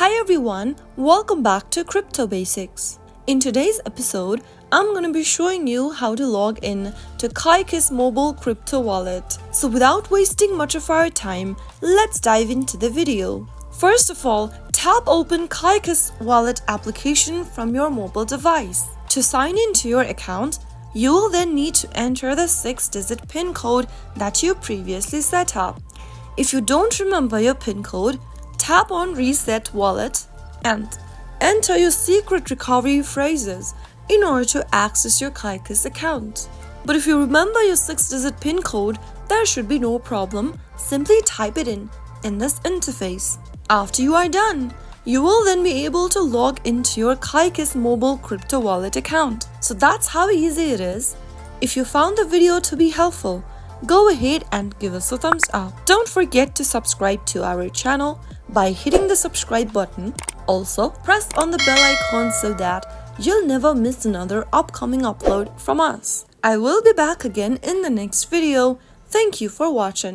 Hi everyone, welcome back to Crypto Basics. In today's episode, I'm going to be showing you how to log in to Kaikas mobile crypto wallet. So without wasting much of our time, let's dive into the video. First of all, tap open Kaikas wallet application from your mobile device. To sign into your account, you will then need to enter the 6-digit PIN code that you previously set up. If you don't remember your PIN code, tap on Reset Wallet and enter your secret recovery phrases in order to access your Kaikas account. But if you remember your 6-digit PIN code, there should be no problem. Simply type it in this interface. After you are done, you will then be able to log into your Kaikas mobile crypto wallet account. So that's how easy it is. If you found the video to be helpful, go ahead and give us a thumbs up. Don't forget to subscribe to our channel by hitting the subscribe button. Also, press on the bell icon so that you'll never miss another upcoming upload from us. I will be back again in the next video. Thank you for watching.